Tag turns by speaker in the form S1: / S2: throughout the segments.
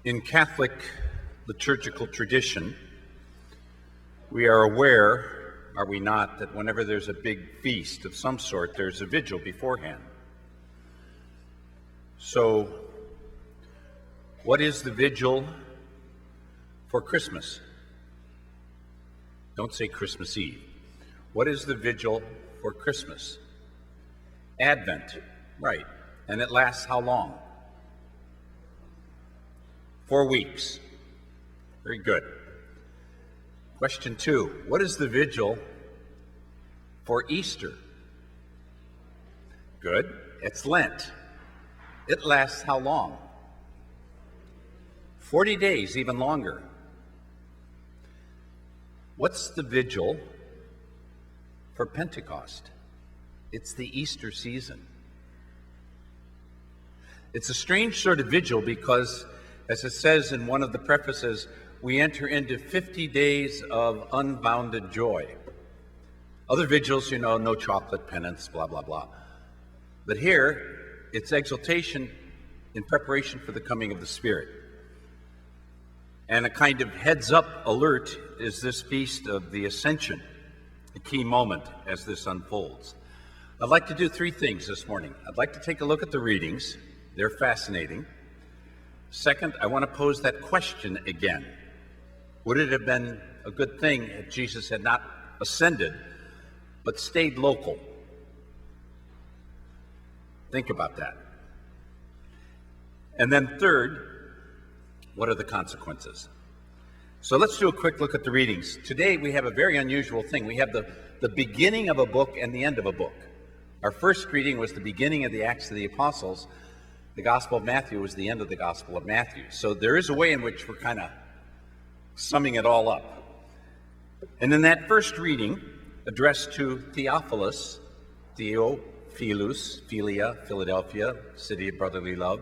S1: In Catholic liturgical tradition, we are aware, are we not, that whenever there's a big feast of some sort, there's a vigil beforehand. So, what is the vigil for Christmas? Don't say Christmas Eve. What is the vigil for Christmas? Advent, right. And it lasts how long? 4 weeks. Very good. Question 2, what is the vigil for Easter? Good. It's Lent. It lasts how long? 40 days, even longer. What's the vigil for Pentecost? It's the Easter season. It's a strange sort of vigil because, as it says in one of the prefaces, we enter into 50 days of unbounded joy. Other vigils, no chocolate penance, blah, blah, blah. But here, it's exaltation in preparation for the coming of the Spirit. And a kind of heads-up alert is this feast of the Ascension, a key moment as this unfolds. I'd like to do 3 things this morning. I'd like to take a look at the readings. They're fascinating. Second, I want to pose that question again. Would it have been a good thing if Jesus had not ascended, but stayed local? Think about that. And then third, what are the consequences? So let's do a quick look at the readings. Today we have a very unusual thing. We have the beginning of a book and the end of a book. Our first reading was the beginning of the Acts of the Apostles. The Gospel of Matthew was the end of the Gospel of Matthew. So there is a way in which we're kind of summing it all up. And in that first reading, addressed to Theophilus, Theophilus, Philia, Philadelphia, city of brotherly love,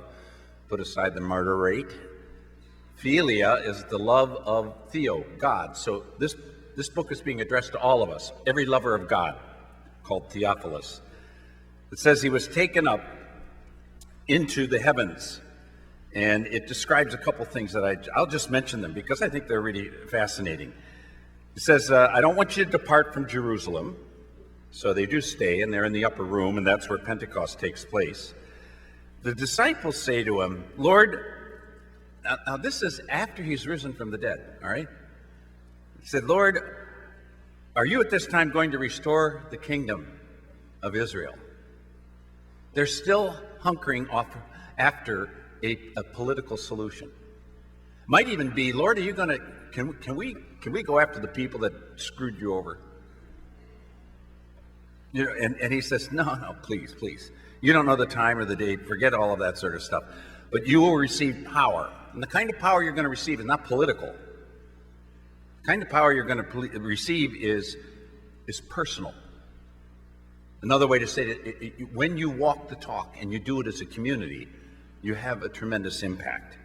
S1: put aside the murder rate. Philia is the love of Theo, God. So this book is being addressed to all of us, every lover of God, called Theophilus. It says he was taken up into the heavens, and it describes a couple things that I'll just mention them because I think they're really fascinating. It says, I don't want you to depart from Jerusalem. So they do stay, and they're in the upper room, and that's where Pentecost takes place. The disciples say to him, Lord, now this is after he's risen from the dead, all right? He said, Lord, are you at this time going to restore the kingdom of Israel? They're still hunkering off after a political solution. Might even be, Lord, are you going to, can we go after the people that screwed you over? And he says, no, please. You don't know the time or the date. Forget all of that sort of stuff. But you will receive power. And the kind of power you're going to receive is not political. The kind of power you're going to receive is personal. Another way to say it, when you walk the talk and you do it as a community, you have a tremendous impact.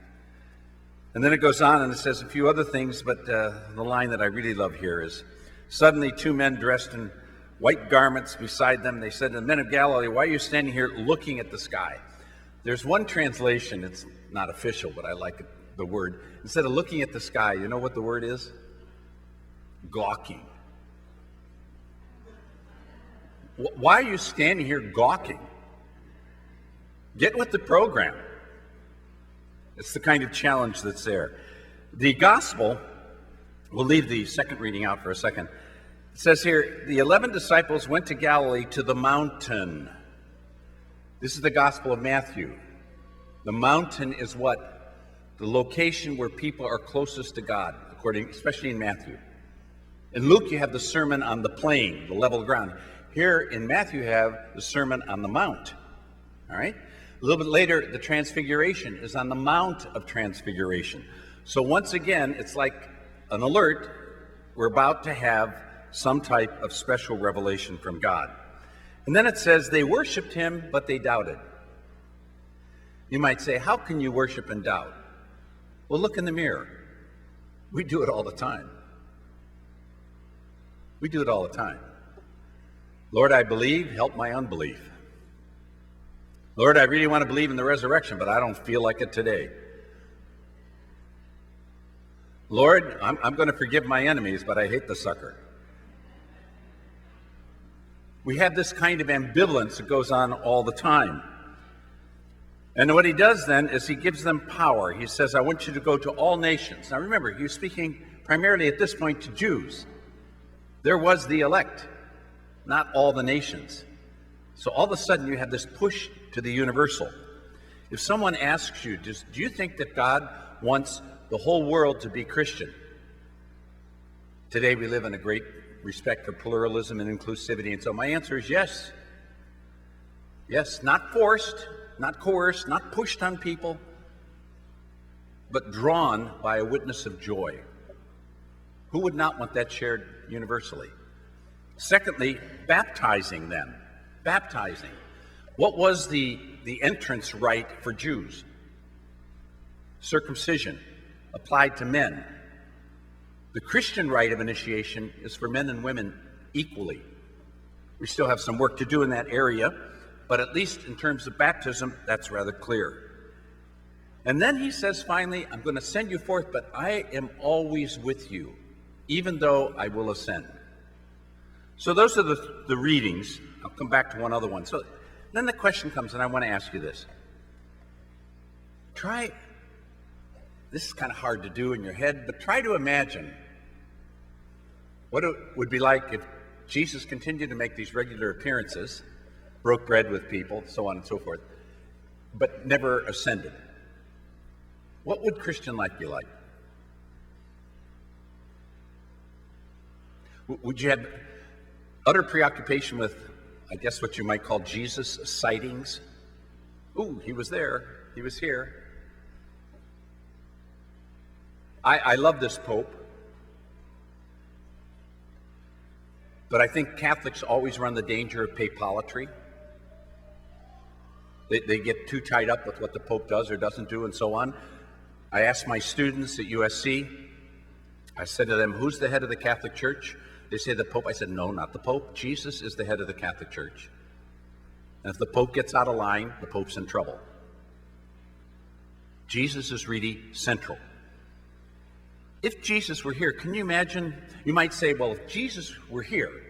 S1: And then it goes on and it says a few other things, but the line that I really love here is, suddenly 2 men dressed in white garments beside them, they said, the men of Galilee, why are you standing here looking at the sky? There's one translation, it's not official, but I like the word. Instead of looking at the sky, you know what the word is? Gawking. Why are you standing here gawking? Get with the program. It's the kind of challenge that's there. The gospel, we'll leave the second reading out for a second. It says here, the 11 disciples went to Galilee to the mountain. This is the Gospel of Matthew. The mountain is what? The location where people are closest to God, especially in Matthew. In Luke, you have the Sermon on the Plain, the level ground. Here in Matthew, you have the Sermon on the Mount. All right? A little bit later, the Transfiguration is on the Mount of Transfiguration. So once again, it's like an alert. We're about to have some type of special revelation from God. And then it says they worshiped him, but they doubted. You might say, how can you worship and doubt? Well, look in the mirror. We do it all the time. We do it all the time. Lord, I believe, help my unbelief. Lord, I really want to believe in the resurrection, but I don't feel like it today. Lord, I'm going to forgive my enemies, but I hate the sucker. We have this kind of ambivalence that goes on all the time. And what he does then is he gives them power. He says, I want you to go to all nations. Now remember, he was speaking primarily at this point to Jews. There was the elect, not all the nations. So all of a sudden you have this push to the universal. If someone asks you, do you think that God wants the whole world to be Christian? Today we live in a great respect for pluralism and inclusivity, and so my answer is yes. Yes, not forced, not coerced, not pushed on people, but drawn by a witness of joy. Who would not want that shared universally? Secondly, baptizing them. Baptizing. What was the entrance rite for Jews? Circumcision, applied to men. The Christian rite of initiation is for men and women equally. We still have some work to do in that area, but at least in terms of baptism, that's rather clear. And then he says finally, I'm going to send you forth, but I am always with you, even though I will ascend. So those are the readings. I'll come back to one other one. So then the question comes, and I want to ask you this. This is kind of hard to do in your head, but try to imagine what it would be like if Jesus continued to make these regular appearances, broke bread with people, so on and so forth, but never ascended. What would Christian life be like? Would you have utter preoccupation with, I guess, what you might call Jesus sightings? Ooh, he was there. He was here. I love this Pope, but I think Catholics always run the danger of papalatry. They get too tied up with what the Pope does or doesn't do and so on. I asked my students at USC, I said to them, who's the head of the Catholic Church? They say the Pope. I said, no, not the Pope. Jesus is the head of the Catholic Church. And if the Pope gets out of line, the Pope's in trouble. Jesus is really central. If Jesus were here, can you imagine? You might say, well, if Jesus were here,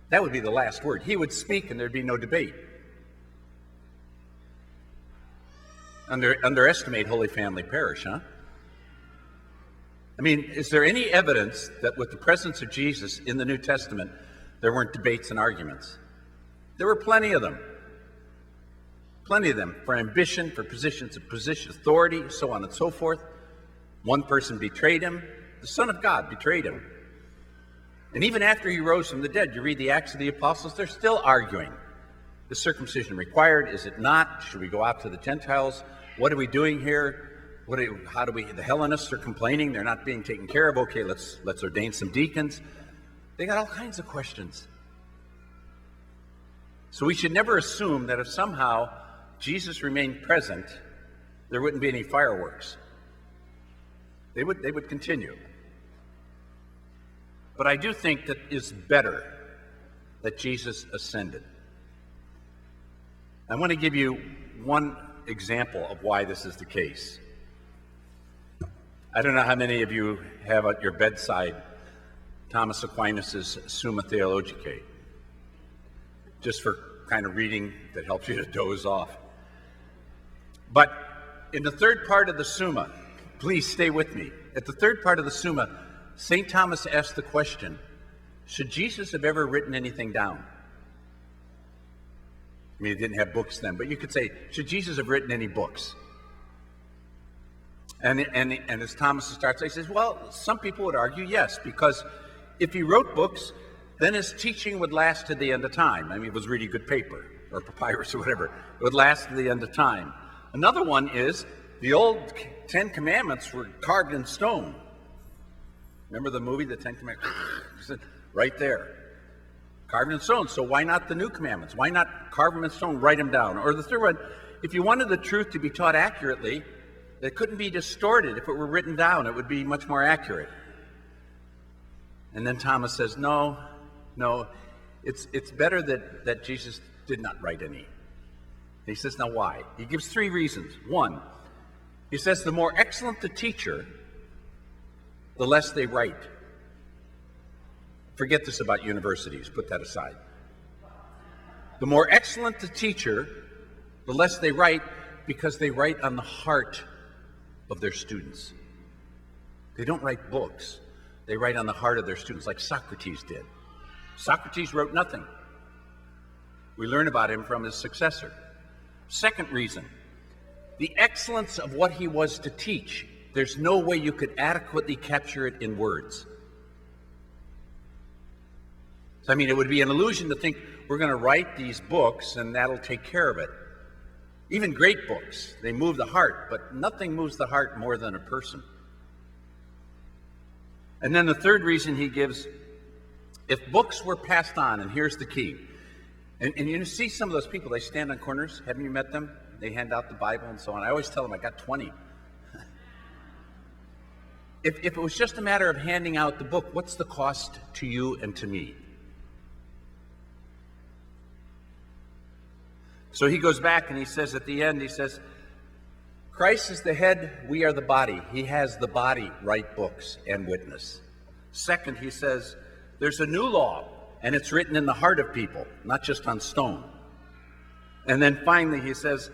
S1: that would be the last word. He would speak and there'd be no debate. Underestimate Holy Family Parish, huh? I mean, is there any evidence that with the presence of Jesus in the New Testament, there weren't debates and arguments? There were plenty of them. Plenty of them for ambition, for positions of authority, so on and so forth. One person betrayed him. The Son of God betrayed him. And even after he rose from the dead, you read the Acts of the Apostles, they're still arguing. Is circumcision required? Is it not? Should we go out to the Gentiles? What are we doing here? The Hellenists are complaining they're not being taken care of. Okay, let's ordain some deacons. They got all kinds of questions. So we should never assume that if somehow Jesus remained present, there wouldn't be any fireworks. They would continue. But I do think that it's better that Jesus ascended. I want to give you one example of why this is the case. I don't know how many of you have at your bedside Thomas Aquinas' Summa Theologicae, just for kind of reading that helps you to doze off. But in the third part of the Summa, please stay with me. At the third part of the Summa, St. Thomas asked the question, should Jesus have ever written anything down? I mean, he didn't have books then, but you could say, should Jesus have written any books? And as Thomas starts, he says, well, some people would argue yes, because if he wrote books, then his teaching would last to the end of time. I mean, it was really good paper, or papyrus or whatever. It would last to the end of time. Another one is, the old 10 Commandments were carved in stone. Remember the movie, The 10 Commandments? Right there. Carved in stone. So why not the new commandments? Why not carve them in stone, write them down? Or the third one, if you wanted the truth to be taught accurately, it couldn't be distorted. If it were written down, it would be much more accurate. And then Thomas says, no, it's better that Jesus did not write any. And he says, now why? He gives three reasons. One, he says, the more excellent the teacher, the less they write. Forget this about universities, put that aside. The more excellent the teacher, the less they write, because they write on the heart of their students. They don't write books. They write on the heart of their students, like Socrates did. Socrates wrote nothing. We learn about him from his successor. Second reason, the excellence of what he was to teach. There's no way you could adequately capture it in words. So, I mean, it would be an illusion to think we're going to write these books and that'll take care of it. Even great books, they move the heart, but nothing moves the heart more than a person. And then the third reason he gives, if books were passed on, and here's the key, and you see some of those people, they stand on corners. Haven't you met them? They hand out the Bible and so on. I always tell them, I got 20. If it was just a matter of handing out the book, what's the cost to you and to me? So he goes back and he says at the end, he says, Christ is the head, we are the body. He has the body write books and witness. Second, he says, there's a new law, and it's written in the heart of people, not just on stone. And then finally, he says,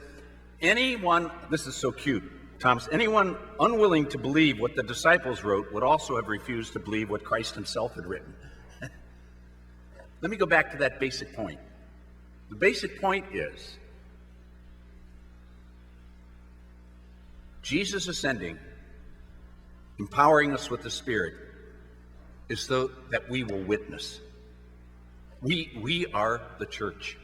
S1: anyone, this is so cute, Thomas, anyone unwilling to believe what the disciples wrote would also have refused to believe what Christ himself had written. Let me go back to that basic point. The basic point is, Jesus ascending, empowering us with the Spirit, is so that we will witness. We are the church.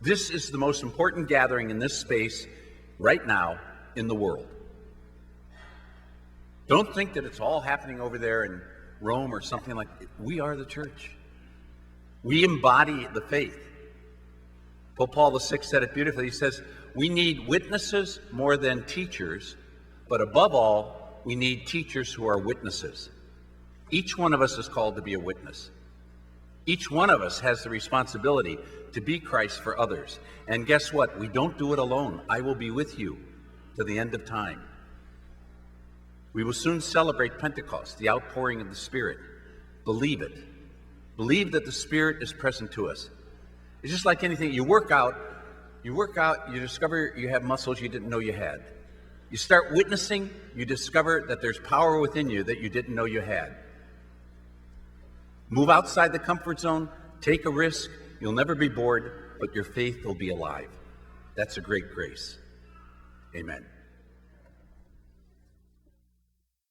S1: This is the most important gathering in this space right now in the world. Don't think that it's all happening over there in Rome or something like that. We are the church. We embody the faith. Pope Paul VI said it beautifully. He says, we need witnesses more than teachers, but above all, we need teachers who are witnesses. Each one of us is called to be a witness. Each one of us has the responsibility to be Christ for others. And guess what? We don't do it alone. I will be with you to the end of time. We will soon celebrate Pentecost, the outpouring of the Spirit. Believe it. Believe that the Spirit is present to us. It's just like anything. You work out, you discover you have muscles you didn't know you had. You start witnessing, you discover that there's power within you that you didn't know you had. Move outside the comfort zone, take a risk, you'll never be bored, but your faith will be alive. That's a great grace. Amen.